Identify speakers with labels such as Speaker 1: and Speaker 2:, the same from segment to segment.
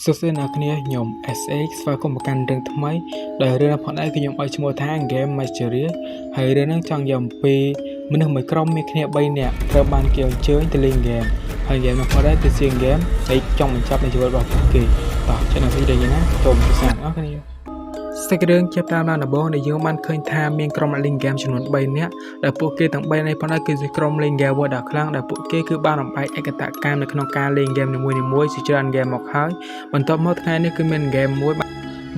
Speaker 1: សួស្តីអ្នកនាងខ្ញុំ SX ស្វាគមន៍មកកាន់រឿងថ្មីដែលរឿងផងដែរគឺខ្ញុំឲ្យឈ្មោះថា Game Mastery ហើយរឿងហ្នឹងចង់និយាយអំពីមនុស្សមួយក្រុមមានគ្នា3នាក់ត្រូវបានគេអញ្ជើញទៅលេង game ហើយ game នោះផងដែរគឺជា game ដែលចង់បញ្ចប់នៃជីវិតរបស់ពួកគេតោះចឹងនឹងវិធីយ៉ាងណាចូលទៅសាកអរគ្នាសេចក្តីរឿងចាប់តាមដំបូងដែលយើងបានឃើញថាមានក្រុមលេង game ចំនួន3នាក់ដែលពួកគេទាំង3នាក់ផងដែរគឺជាក្រុមលេង game ដ៏ខ្លាំងដែលពួកគេគឺបានបំបែកឯកតកម្មនៅក្នុងការលេង game នីមួយៗជាច្រើន game មកហើយបន្ទាប់មកថ្ងៃនេះគឺមាន game មួយ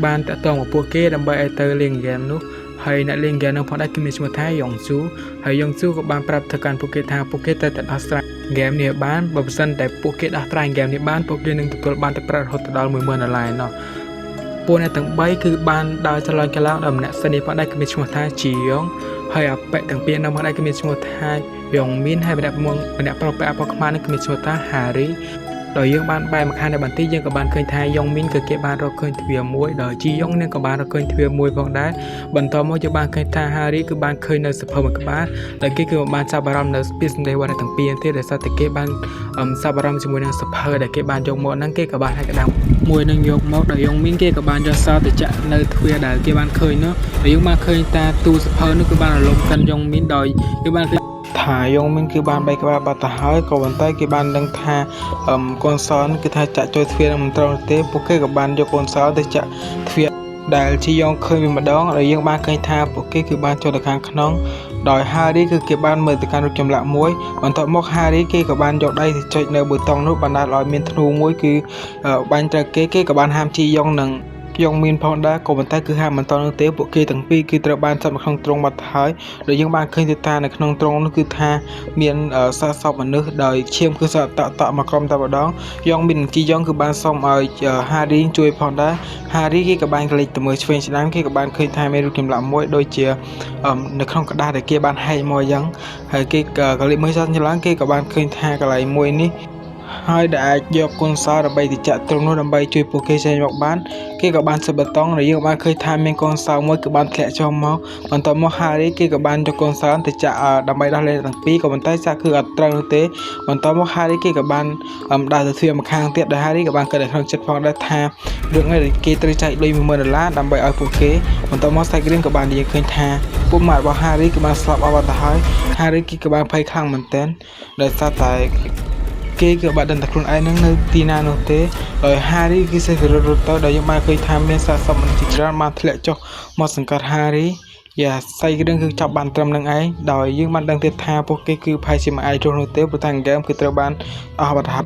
Speaker 1: បានតាក់ទងមកពួកគេដើម្បីឲ្យទៅលេង game នោះហើយអ្នកលេង game នោះផងដែរគឺមានឈ្មោះថាយ៉ងស៊ូហើយយ៉ងស៊ូក៏បានប្រាប់ទៅកាន់ពួកគេថាពួកគេត្រូវតែដោះស្រាយ game នេះបានបើមិនសិនតែពួកគេដោះស្រាយ game នេះបានពួកគេនឹងទទួលបានទឹកប្រាក់រហូតដល់$10,000ណោះពួកអ្នកទាំង3គឺបានដើរឆ្លងកន្លងដល់ម្នាក់សិននេះផងដែរគឺមានឈ្មោះថាជីយ៉ងហើយអាប៉ែទាំងពីរនោះមកដែរគឺមានឈ្មោះថាយ៉ងមីនហើយម្នាក់ប្រុសប៉ែអាប៉ខ្មែរនេះគឺមានឈ្មោះថាហារីដោយយើងបានបែរមកខាងในបន្ទីយើងក៏បានឃើញថាយ៉ងមីនគឺគេបានរកឃើញទ្វារមួយដោយជីយ៉ងនឹងក៏បានរកឃើញទ្វារមួយផងដែរបន្តមកយើងបានឃើញថាហារីគឺបានឃើញនៅសភៅមួយក្បាលដែលគេគឺបានចាប់អារម្មណ៍នៅពីសន្ទស្សន៍ទាំងពីរទៀតដែលសារតែគេបានចាប់អារម្មណ៍ជាមួយនឹងសភៅដែលគេបានយកមកហ្នឹងគេក៏បានឲ្យក្តាំមួយនឹងយកមកដោយយ៉ងមីនគេក៏បានយកសោទៅចាក់នៅទ្វារដែលគេបានឃើញនោះហើយយើងបានឃើញថាទូសភៅនោះគឺបានរលំកាន់យ៉ងមីនដោយយើងបានថាយ៉ងមីនគឺបានបែកក្បាលបាត់ទៅហើយក៏ប៉ុន្តែគេបានដឹងថាកូនសនគឺថាចាក់ចូលទ្វារនឹងមិនត្រូវទេពួកគេក៏បានយកកូនសនទៅចាក់ទ្វារដែលជីយ៉ងឃើញម្ដងហើយយើងបានឃើញថាពួកគេគឺបានចូលទៅខាងក្នុងដោយហារីគឺគេបានមើលទៅកាន់រូបចម្លាក់មួយបន្ទាប់មកហារីគេក៏បានយកដៃទៅចុចនៅប៊ូតុងនោះបណ្ដាលឲ្យមានធ្នូមួយគឺបាញ់ត្រូវគេក៏បានហាមជីយ៉ងនឹងយ៉ងមានផងដែរក៏ប៉ុន្តែគឺហាមមិនតនោះទេពួកគេទាំងពីរគឺត្រូវបានចាប់នៅក្នុងទ្រុងបាត់ហើយដោយយើងបានឃើញថានៅក្នុងទ្រុងនោះគឺថាមានសាសសពមនុស្សដោយឈាមគឺសតតមកក្រុមតែម្ដងយ៉ងមានជីយ៉ងគឺបានសុំឲ្យហារីជួយផងដែរហារីគេក៏បានកលេចទៅមើលឆ្វេងស្ដាំគេក៏បានឃើញថាមានរូបចម្លាក់មួយដូចជានៅក្នុងក្តារដែលគេបានហែកមកអញ្ចឹងហើយគេក៏លេចមើលឆ្លាងគេក៏បានឃើញថាកន្លែងមួយនេះហើយដែលអាចយកគុណសោដើម្បីទៅចាក់ទ្រង់នោះដើម្បីជួយពួកគេចេញមកបានគេក៏បានសិបបតងហើយយើងបានឃើញថាមានកូនសោមួយគឺបានធ្លាក់ចុះមកបន្ទាប់មកហារីគេក៏បានយកកូនសោទៅចាក់ដើម្បីដោះលែងទាំងពីរក៏ប៉ុន្តែសាក់គឺអត់ត្រូវនោះទេបន្ទាប់មកហារីគេក៏បានដើរទៅទ្វារម្ខាងទៀតដោយហារីក៏បានគិតនៅក្នុងចិត្តផងដែរថារឿងនេះគេត្រូវចែកលុយ$10,000ដើម្បីឲ្យពួកគេបន្ទាប់មកសាច់រឿងក៏បាននិយាយឃើញថាពុកម៉ាក់របស់ហារីគឺបានស្លាប់អស់បាត់ទៅហើយហារីគេក៏បានភ័យខ្លាំងមែនទែនដោយសារតែគេក៏បាត់ដឹងតែខ្លួនឯងនឹងនៅទីណានោះទេដោយហារីគឺសេះរត់ទៅដោយយើងបានឃើញថាមានសាកសពមនុស្សជាច្រើនបានធ្លាក់ចុះមកសង្កត់ហារីយ៉ាសាច់រឿងគឺចាប់បានត្រឹមនឹងឯងដោយយើងបានដឹងទៀតថាពួកគេគឺផាយជាមិនអាចរស់នោះទេព្រោះថាហ្គេមគឺត្រូវបានអស់បាត់ហើយ